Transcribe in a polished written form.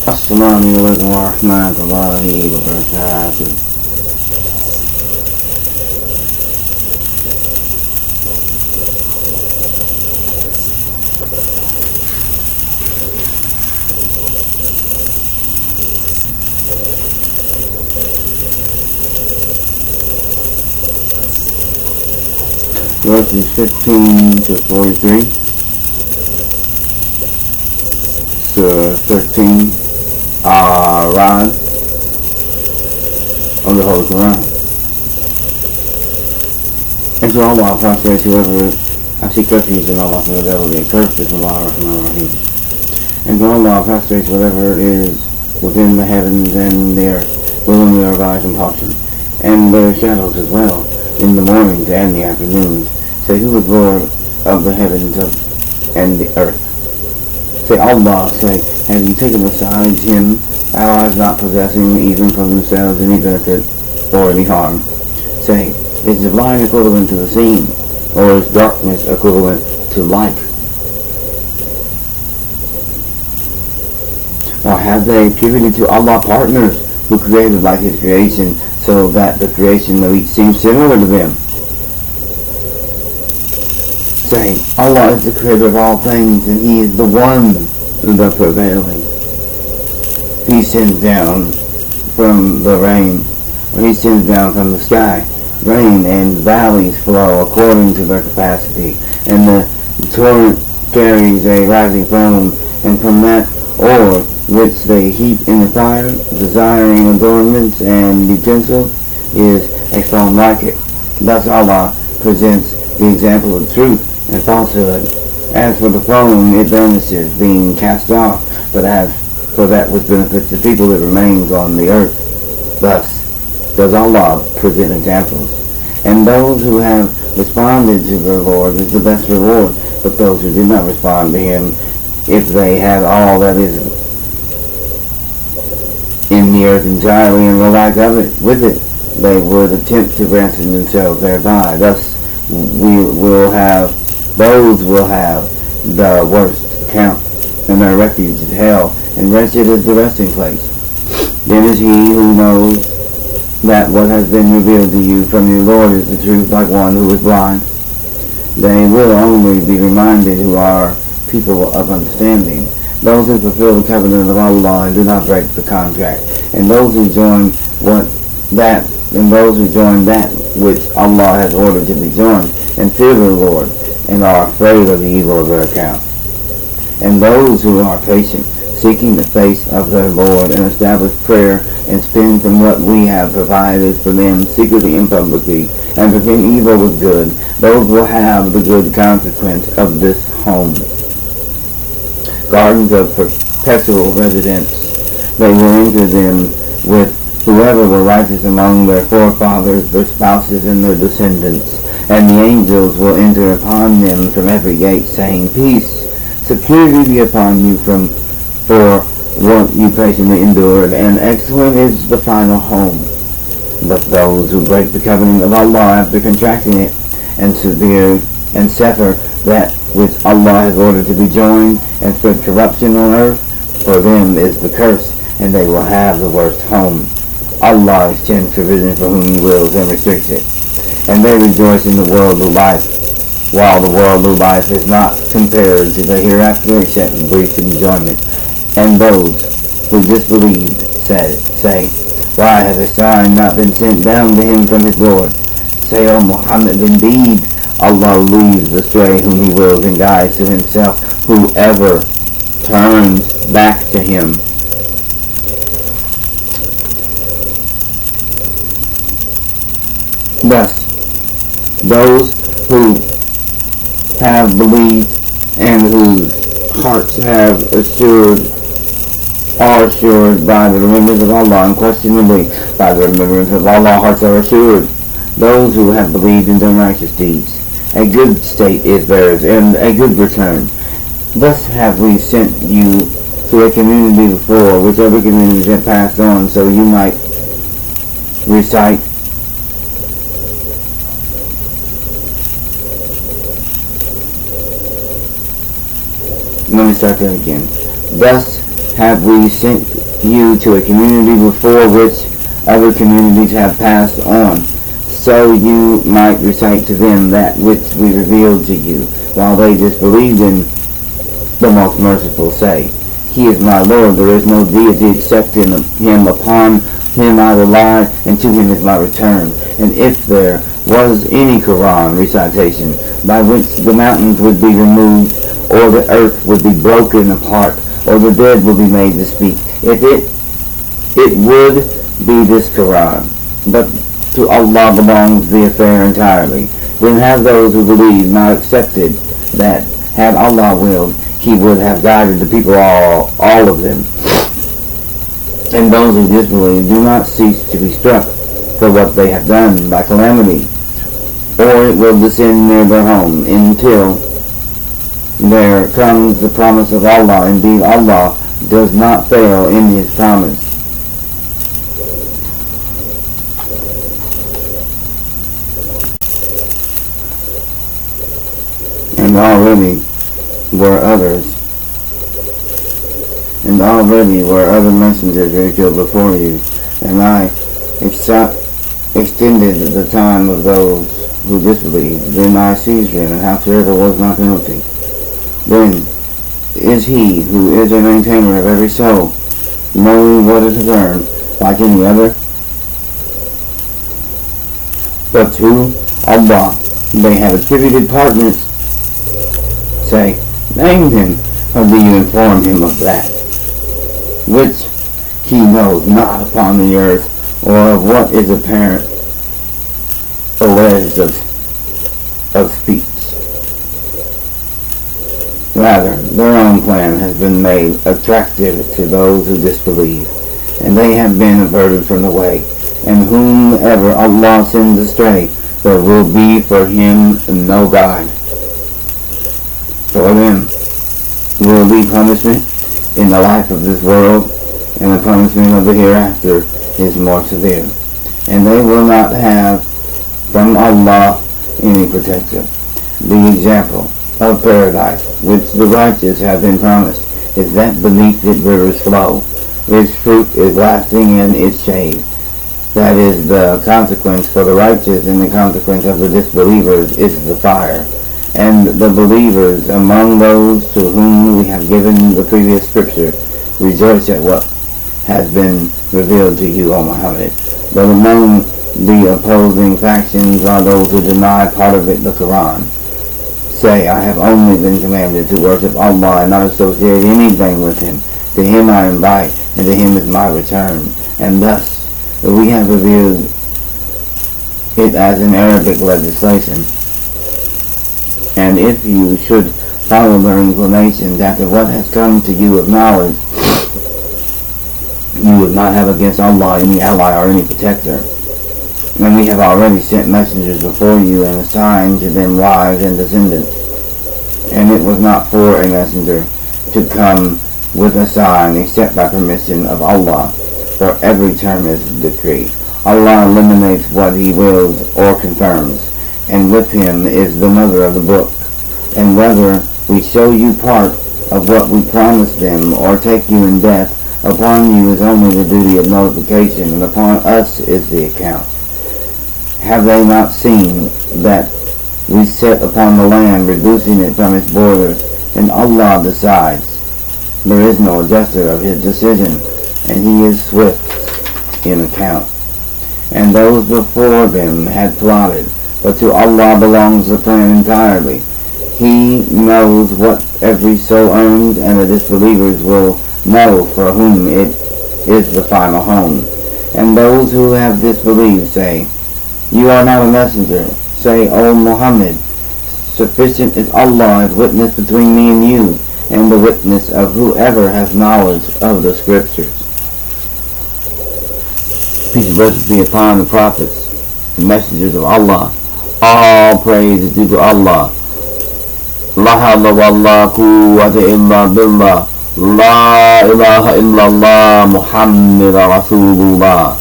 Assalamualaikum warahmatullahi wabarakatuh. Verses 15 to 43, Surah 13, Rod of the Holy Quran. And to Allah prostrate whoever I seek refuge in Allah from the devil, the accursed Bismillah ar-Rahman ar-Rahim. And to Allah prostrate whatever is within the heavens and the earth, willingly or by compulsion, and their shadows as well, in the mornings and the afternoons. Say, who is Lord of the heavens and the earth? Say, Allah. Say, have you taken besides him allies not possessing even from themselves any benefit or any harm? Say, is the blind equivalent to the seen, or is darkness equivalent to light? Or have they attributed to Allah partners who created like his creation, so that the creation of each seems similar to them? Say, Allah is the creator of all things, and he is the one, the prevailing. He sends down from the rain, or he sends down from the sky, rain and valleys flow according to their capacity, and the torrent carries a rising foam, and from that ore which they heap in the fire, desiring adornments and utensils, is a foam like it. Thus Allah presents the example of truth and falsehood. As for the foam, it vanishes, being cast off, but as for that which benefits the people, it remains on the earth. Thus does Allah present examples. And those who have responded to their Lord is the best reward, but those who do not respond to him, if they had all that is in the earth entirely and the like of it with it, they would attempt to ransom themselves thereby. Thus those will have the worst account, and their refuge is hell, and wretched is the resting place. Then is he who knows that what has been revealed to you from your Lord is the truth, like one who is blind. They will only be reminded who are people of understanding, those who fulfill the covenant of Allah and do not break the contract, and those who join that which Allah has ordered to be joined, and fear their Lord, and are afraid of the evil of their account. And those who are patient, seeking the face of their Lord, and establish prayer, and spend from what we have provided for them secretly and publicly, and prevent evil with good, those will have the good consequence of this home. Gardens of perpetual residence. They will enter them with whoever were righteous among their forefathers, their spouses, and their descendants. And the angels will enter upon them from every gate, saying, Peace, security be upon you for what you patiently endured, and excellent is the final home. But those who break the covenant of Allah after contracting it, and sever that which Allah has ordered to be joined, and spread corruption on earth, for them is the curse, and they will have the worst home. Allah extends provision for whom he wills and restricts it. And they rejoice in the worldly life, while the worldly life is not compared to the hereafter except brief enjoyment. And those who disbelieved say, Why has a sign not been sent down to him from his Lord? Say, O Muhammad, indeed, Allah leads astray whom he wills and guides to himself whoever turns back to him. Thus, those who have believed and whose hearts are assured by the remembrance of Allah, unquestionably by the remembrance of Allah hearts are assured. Those who have believed and done righteous deeds, a good state is theirs, and a good return. Thus have we sent you to a community before, which other communities have passed on, so you might recite Let me start that again. Thus have we sent you to a community before which other communities have passed on, so you might recite to them that which we revealed to you, while they disbelieved in the most merciful say, He is my Lord, there is no deity except in Him, upon Him I rely, and to Him is my return. And if there was any Quran recitation by which the mountains would be removed, or the earth would be broken apart, or the dead would be made to speak, if it would be this Quran. But to Allah belongs the affair entirely. Then have those who believe not accepted that, had Allah willed, He would have guided the people all of them. And those who disbelieve do not cease to be struck for what they have done by calamity, or it will descend near their home, until there comes the promise of Allah. Indeed, Allah does not fail in His promise. And already were other messengers revealed before you, and I extended the time of those who disbelieved. Then I seized them, and how terrible was my penalty. Then is He who is a maintainer of every soul, knowing what it has earned, like any other? But to Allah they have attributed partners. Say, name Him, or do you inform Him of that which He knows not upon the earth, or of what is apparent alleged of speech? Rather, their own plan has been made attractive to those who disbelieve, and they have been averted from the way. And whomever Allah sends astray, there will be for him no guide. For them will be punishment in the life of this world, and the punishment of the hereafter is more severe. And they will not have from Allah any protector. The example of paradise, which the righteous have been promised, is that beneath it rivers flow. Its fruit is lasting and its shade. That is the consequence for the righteous, and the consequence of the disbelievers is the fire. And the believers among those to whom we have given the previous scripture rejoice at what has been revealed to you, O Muhammad. But among the opposing factions are those who deny part of it, the Quran. Say, I have only been commanded to worship Allah and not associate anything with Him. To Him I invite, and to Him is my return. And thus we have revealed it as an Arabic legislation. And if you should follow their inclinations after what has come to you of knowledge, you would not have against Allah any ally or any protector. And we have already sent messengers before you and assigned to them wives and descendants. And it was not for a messenger to come with a sign except by permission of Allah, for every term is decreed. Allah eliminates what He wills or confirms, and with Him is the mother of the book. And whether we show you part of what we promised them or take you in death, upon you is only the duty of notification, and upon us is the account. Have they not seen that we set upon the land, reducing it from its borders, and Allah decides? There is no adjuster of His decision, and He is swift in account. And those before them had plotted, but to Allah belongs the plan entirely. He knows what every soul earns, and the disbelievers will know for whom it is the final home. And those who have disbelieved say, You are not a messenger. Say, O Muhammad, sufficient is Allah as witness between me and you, and the witness of whoever has knowledge of the scriptures. Peace and blessings be upon the prophets, the messengers of Allah. All praise is due to Allah. La hawla wa la quwwata illa billah. La ilaha illallah Muhammad Rasulullah.